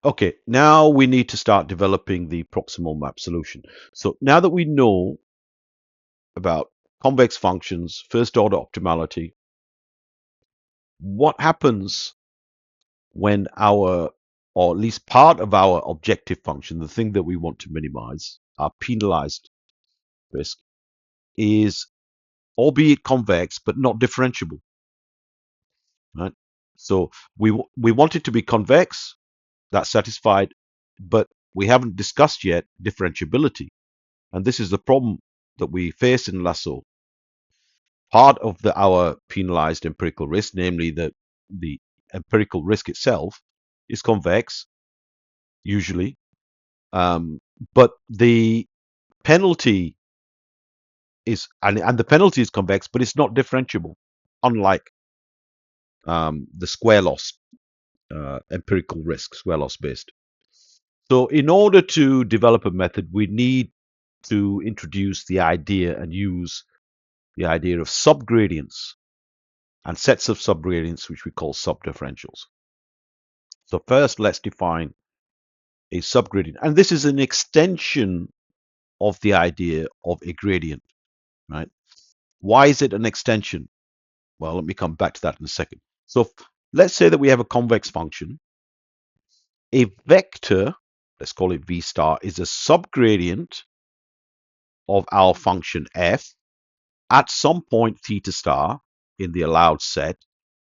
Okay, now we need to start developing the proximal map solution. So now that we know about convex functions, first order optimality, what happens when our, or at least part of our objective function, the thing that we want to minimize, our penalized risk, is albeit convex but not differentiable, right? So we want it to be convex, that's satisfied, but we haven't discussed yet differentiability. And this is the problem that we face in Lasso. Part of our penalized empirical risk, namely the empirical risk itself, is convex, usually. But the penalty and the penalty is convex, but it's not differentiable, unlike the square loss empirical risk, square loss based. So in order to develop a method, we need to introduce the idea and use the idea of subgradients and sets of subgradients, which we call subdifferentials. So first, let's define a subgradient. And this is an extension of the idea of a gradient, right? Why is it an extension? Well, let me come back to that in a second. So let's say that we have a convex function. A vector, let's call it v star, is a subgradient of our function f at some point theta star in the allowed set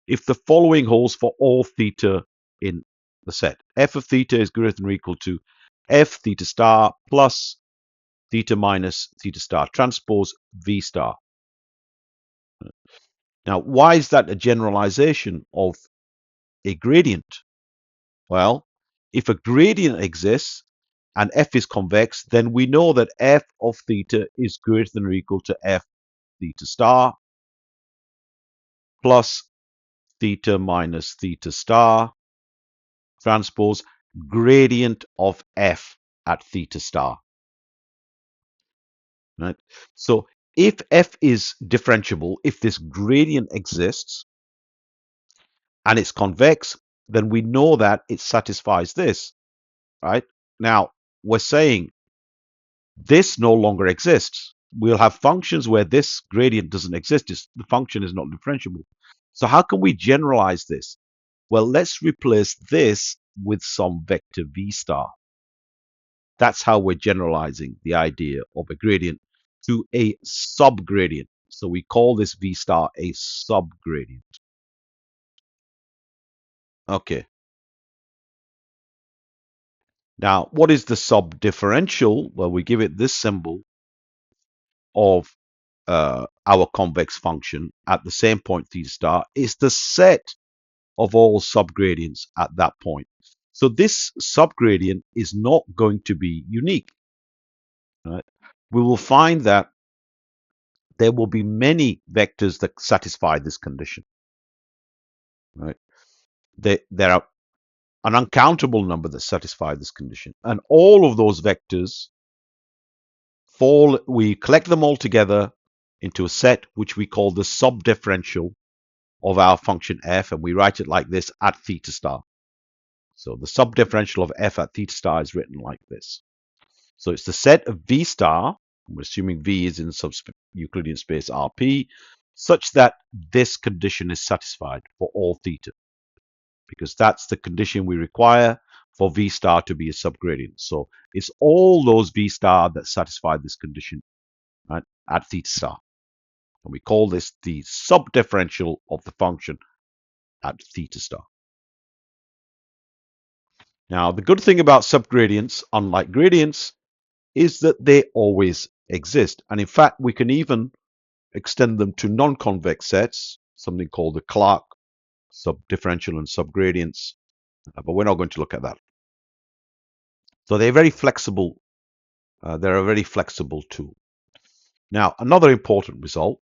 if the following holds for all theta in the set. F of theta is greater than or equal to f theta star plus theta minus theta star transpose v star. Now, why is that a generalization of a gradient? Well, if a gradient exists and f is convex, then we know that f of theta is greater than or equal to f theta star plus theta minus theta star transpose gradient of f at theta star. Right? So if f is differentiable, if this gradient exists and it's convex, then we know that it satisfies this, right? Now, we're saying this no longer exists. We'll have functions where this gradient doesn't exist. The function is not differentiable. So how can we generalize this? Well, let's replace this with some vector v star. That's how we're generalizing the idea of a gradient to a subgradient. So we call this v star a subgradient. Okay. Now, what is the subdifferential? Well, we give it this symbol of our convex function at the same point theta star is the set of all subgradients at that point. So this subgradient is not going to be unique. Right? We will find that there will be many vectors that satisfy this condition. Right? There are an uncountable number that satisfy this condition. And all of those vectors we collect them all together into a set which we call the subdifferential of our function f, and we write it like this at theta star. So the subdifferential of f at theta star is written like this. So it's the set of v star, we're assuming v is in Euclidean space Rp, such that this condition is satisfied for all theta, because that's the condition we require for v star to be a subgradient. So it's all those v star that satisfy this condition, right, at theta star. And we call this the subdifferential of the function at theta star. Now, the good thing about subgradients, unlike gradients, is that they always exist. And in fact, we can even extend them to non-convex sets, something called the Clark subdifferential and subgradients, but we're not going to look at that. So they're very flexible. They're a very flexible tool. Now, another important result,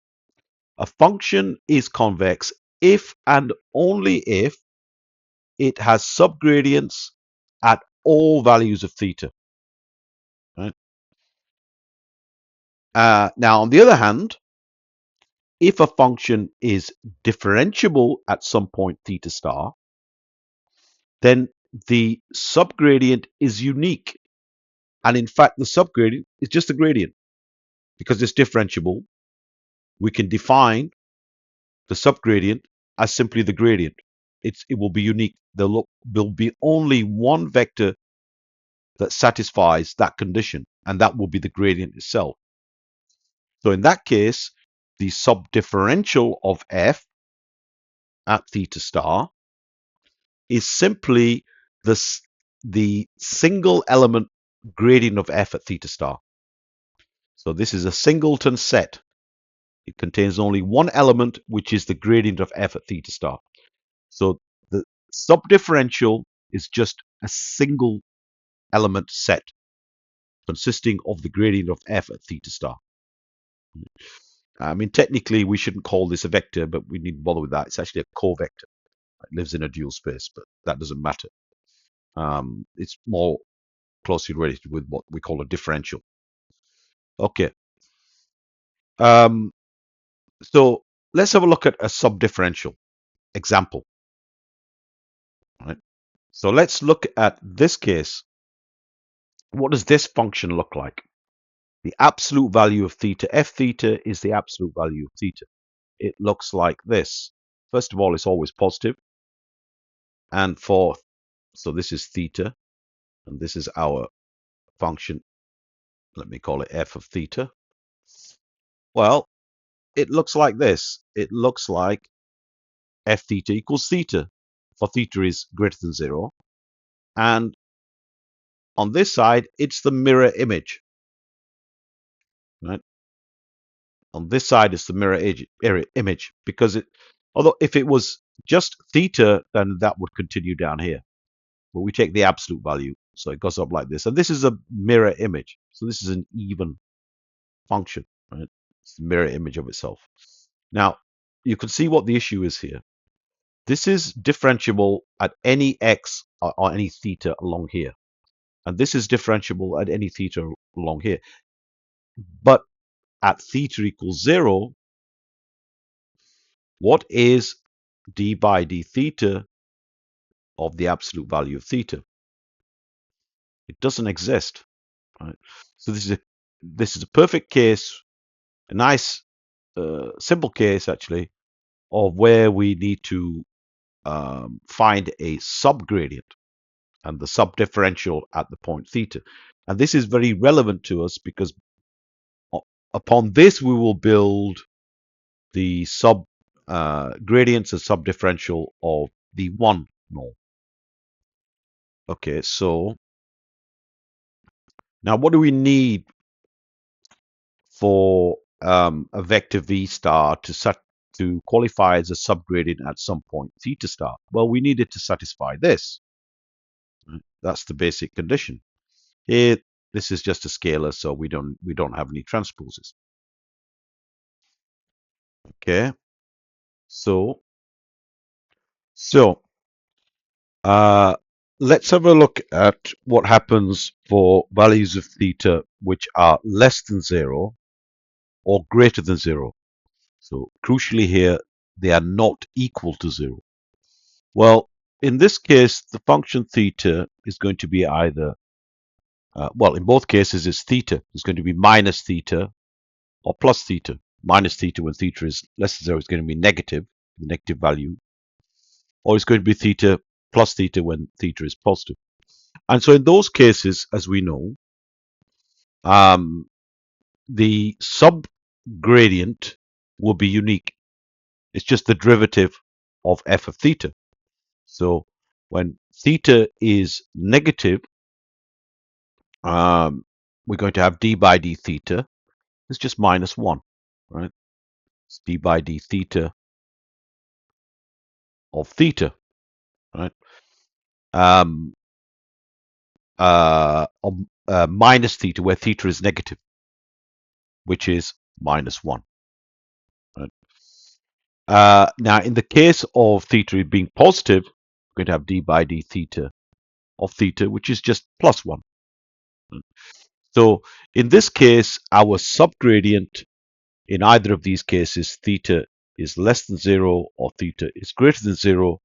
a function is convex if and only if it has subgradients at all values of theta. Right? Now, on the other hand, if a function is differentiable at some point theta star, then the subgradient is unique. And in fact, the subgradient is just a gradient. Because it's differentiable, we can define the subgradient as simply the gradient. It will be unique. There'll be only one vector that satisfies that condition, and that will be the gradient itself. So in that case, the subdifferential of f at theta star is simply the single element gradient of f at theta star. So this is a singleton set. It contains only one element, which is the gradient of f at theta star. So the subdifferential is just a single element set consisting of the gradient of f at theta star. I mean, technically, we shouldn't call this a vector, but we needn't bother with that. It's actually a covector. It lives in a dual space, but that doesn't matter. It's more closely related with what we call a differential. Okay. So let's have a look at a subdifferential example. Right. So let's look at this case. What does this function look like? The absolute value of theta, f theta, is the absolute value of theta. It looks like this. First of all, it's always positive. And so this is theta, and this is our function. Let me call it f of theta. Well, it looks like this. It looks like f theta equals theta, for theta is greater than 0. And on this side, it's the mirror image. Right? On this side, it's the mirror image, because although if it was just theta, then that would continue down here. But we take the absolute value, so it goes up like this. And this is a mirror image. So this is an even function, right? It's the mirror image of itself. Now, you can see what the issue is here. This is differentiable at any x or any theta along here. And this is differentiable at any theta along here. But at theta equals 0, what is d by d theta of the absolute value of theta? It doesn't exist. Right? So this is a perfect case, a nice simple case actually, of where we need to find a subgradient and the subdifferential at the point theta. And this is very relevant to us because upon this we will build the gradients and subdifferential of the one norm. Okay, so now what do we need for a vector v star to qualify as a subgradient at some point theta star? Well, we need it to satisfy this. Right? That's the basic condition. Here, this is just a scalar, so we don't have any transposes. Okay, so let's have a look at what happens for values of theta which are less than 0 or greater than 0. So crucially here, they are not equal to 0. Well, in this case, the function theta is going to be either, well, in both cases, it's theta. It's going to be minus theta or plus theta. Minus theta when theta is less than 0 is going to be negative, the negative value. Or it's going to be theta plus theta when theta is positive. And so in those cases, as we know, the subgradient will be unique. It's just the derivative of f of theta. So when theta is negative, we're going to have d by d theta. It's just minus 1, right? It's d by d theta of theta, right? Minus theta, where theta is negative, which is minus 1. Right? Now, in the case of theta being positive, we're going to have d by d theta of theta, which is just plus 1. Right? So in this case, our subgradient in either of these cases, theta is less than 0 or theta is greater than 0,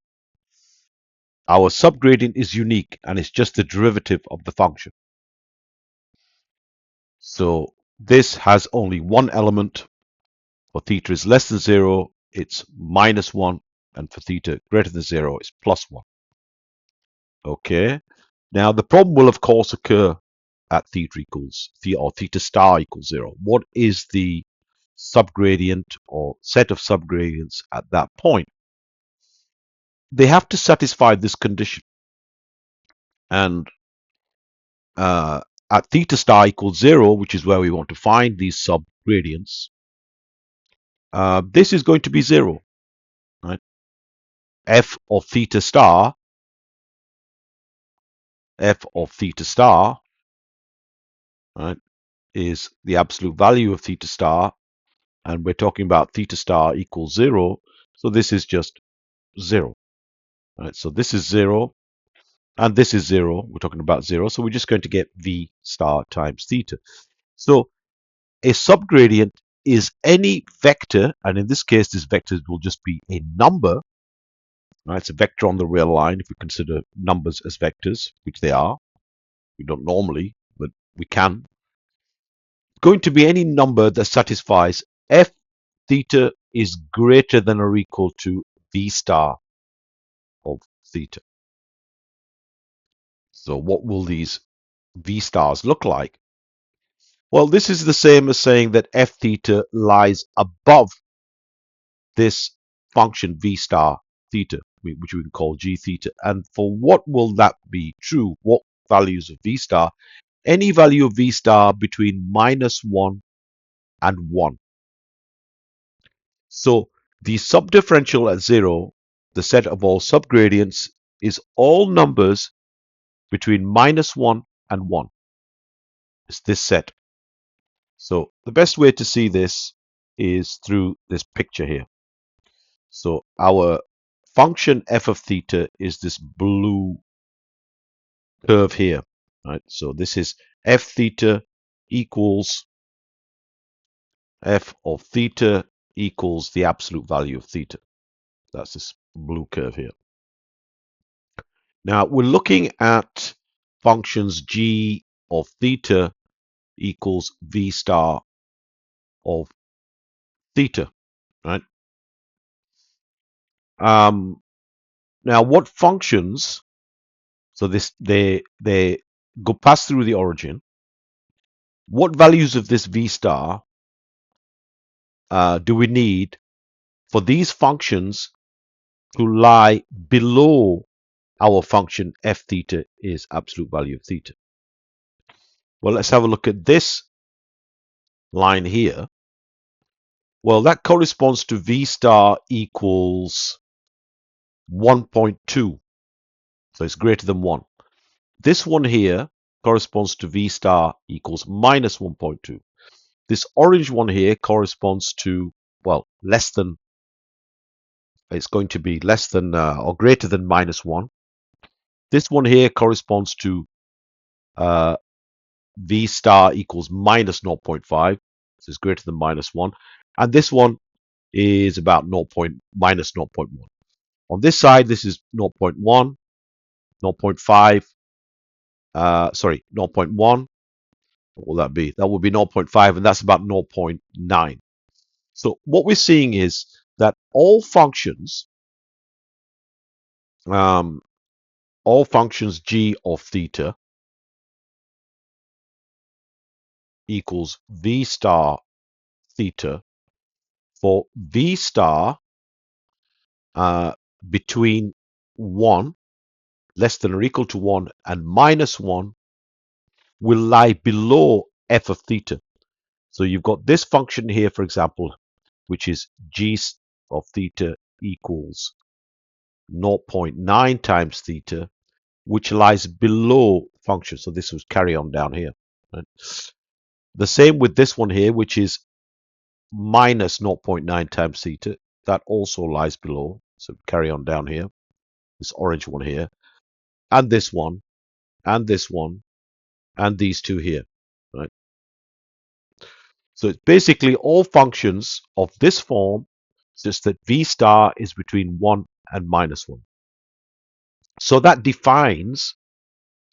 Our subgradient is unique and it's just the derivative of the function. So this has only one element. For theta is less than 0, it's -1, and for theta greater than 0, it's +1. Okay. Now the problem will of course occur at theta equals or theta star equals 0. What is the subgradient or set of subgradients at that point? They have to satisfy this condition. And at theta star equals 0, which is where we want to find these subgradients, this is going to be 0, right? F of theta star, right, is the absolute value of theta star, and we're talking about theta star equals 0, so this is just 0, right? So this is 0, and this is 0. We're talking about 0, so we're just going to get v star times theta. So a subgradient is any vector, and in this case, this vector will just be a number. Right? It's a vector on the real line if we consider numbers as vectors, which they are. We don't normally, but we can. It's going to be any number that satisfies f theta is greater than or equal to v star of theta. So what will these v stars look like? Well, this is the same as saying that f theta lies above this function v star theta, which we can call g theta. And for what will that be true? What values of v star? Any value of v star between -1 and 1. So the subdifferential at 0, the set of all subgradients, is all numbers between -1 and 1. It's this set. So the best way to see this is through this picture here. So our function f of theta is this blue curve here, right? So this is f theta equals f of theta equals the absolute value of theta. That's this blue curve here. Now we're looking at functions g of theta equals v star of theta, right? Now what functions? So they go pass through the origin. What values of this v star do we need for these functions to lie below our function f theta is absolute value of theta? Well, let's have a look at this line here. Well, that corresponds to v star equals 1.2. So it's greater than 1. This one here corresponds to v star equals minus 1.2. This orange one here corresponds to, well, less than, it's going to be less than or greater than -1. This one here corresponds to v star equals minus 0.5. So it's greater than -1. And this one is about minus 0.1. On this side, this is 0.1, 0.5, 0.1. What will that be? That will be 0.5, and that's about 0.9. So what we're seeing is that all functions g of theta equals v star theta for v star between 1, less than or equal to 1, and -1 will lie below f of theta. So you've got this function here, for example, which is g of theta equals 0.9 times theta, which lies below function. So this would carry on down here. Right? The same with this one here, which is minus 0.9 times theta. That also lies below. So carry on down here. This orange one here. And this one. And this one. And these two here. Right? So it's basically all functions of this form, such that v star is between 1 and -1. So that defines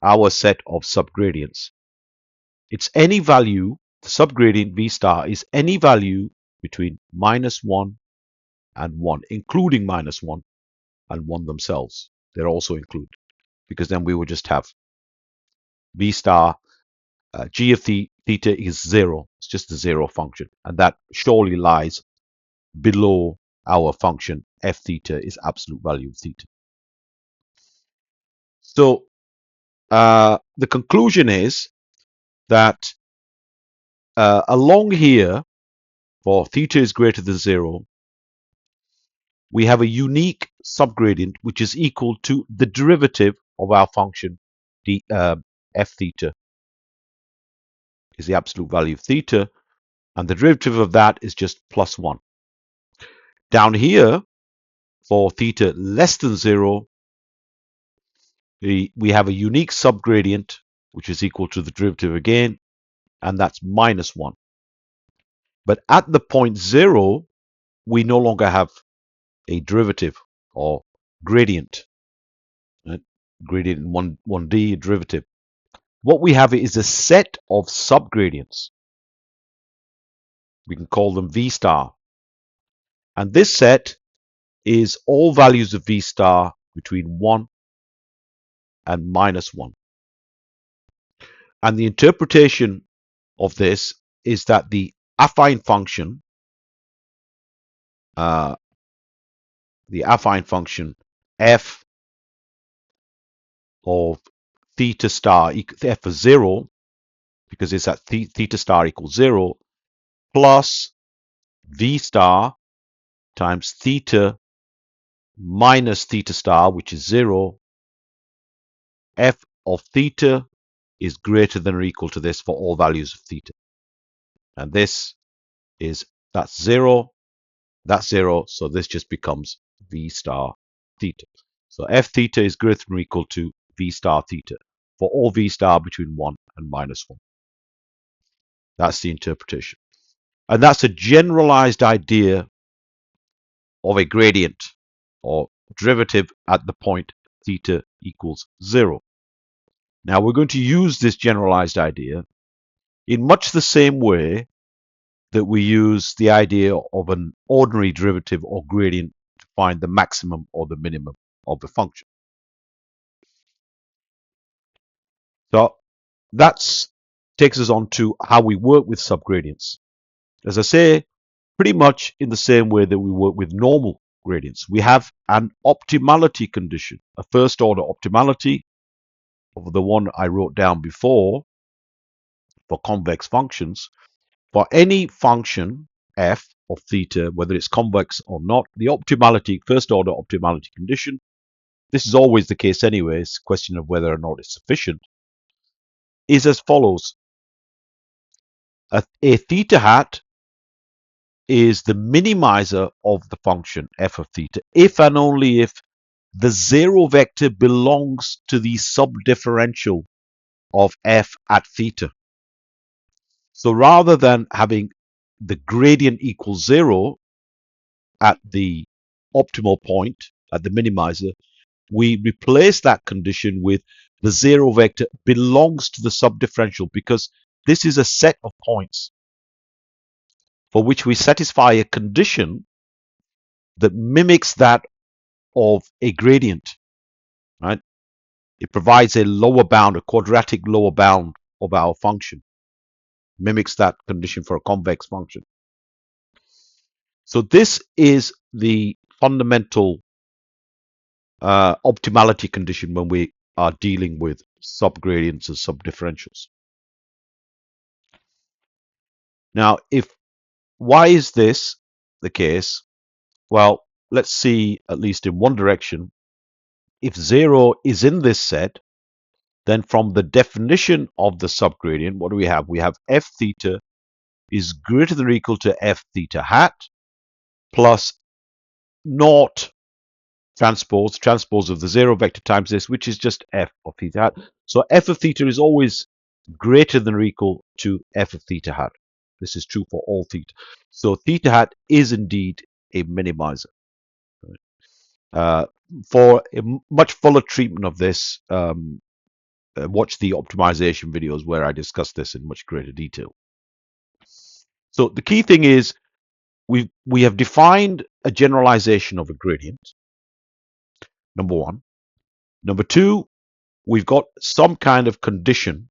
our set of subgradients. It's any value, the subgradient V star is any value between -1 and 1, including -1 and 1 themselves. They're also included, because then we would just have V star g of theta is 0. It's just a 0 function, and that surely lies below our function f theta is absolute value of theta. So the conclusion is that along here, for theta is greater than 0, we have a unique subgradient which is equal to the derivative of our function f theta is the absolute value of theta, and the derivative of that is just +1. Down here, for theta less than 0, we have a unique subgradient which is equal to the derivative again, and that's -1. But at the point 0, we no longer have a derivative or gradient. Right? Gradient in 1D, derivative. What we have is a set of subgradients. We can call them V star. And this set is all values of V star between 1 and -1. And the interpretation of this is that the affine function, f of theta star, f of 0, because it's at theta star equals 0, plus V star times theta minus theta star, which is 0, f of theta is greater than or equal to this for all values of theta. And this is, that's 0, that's 0, so this just becomes V star theta. So f theta is greater than or equal to V star theta for all V star between 1 and -1. That's the interpretation. And that's a generalized idea of a gradient or derivative at the point theta equals 0. Now we're going to use this generalized idea in much the same way that we use the idea of an ordinary derivative or gradient to find the maximum or the minimum of the function. So that takes us on to how we work with subgradients. As I say, pretty much in the same way that we work with normal gradients. We have an optimality condition, a first order optimality of the one I wrote down before for convex functions. For any function f of theta, whether it's convex or not, the optimality, first order optimality condition, this is always the case anyway, it's a question of whether or not it's sufficient, is as follows. A theta hat is the minimizer of the function f of theta if and only if the 0 vector belongs to the subdifferential of f at theta. So rather than having the gradient equals 0 at the optimal point, at the minimizer, we replace that condition with the 0 vector belongs to the subdifferential, because this is a set of points for which we satisfy a condition that mimics that of a gradient, right? It provides a lower bound, a quadratic lower bound of our function, mimics that condition for a convex function. So this is the fundamental optimality condition when we are dealing with subgradients and subdifferentials. Now, why is this the case? Well, let's see, at least in one direction. If 0 is in this set, then from the definition of the subgradient, what do we have? We have f theta is greater than or equal to f theta hat plus naught transpose of the 0 vector times this, which is just f of theta hat. So f of theta is always greater than or equal to f of theta hat. This is true for all theta. So theta hat is indeed a minimizer. For a much fuller treatment of this, watch the optimization videos where I discuss this in much greater detail. So the key thing is we have defined a generalization of a gradient, number one. Number two, we've got some kind of condition,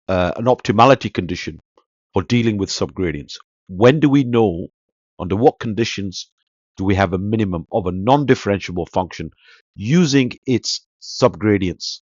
an optimality condition for dealing with subgradients. When do we know, under what conditions do we have a minimum of a non-differentiable function using its subgradients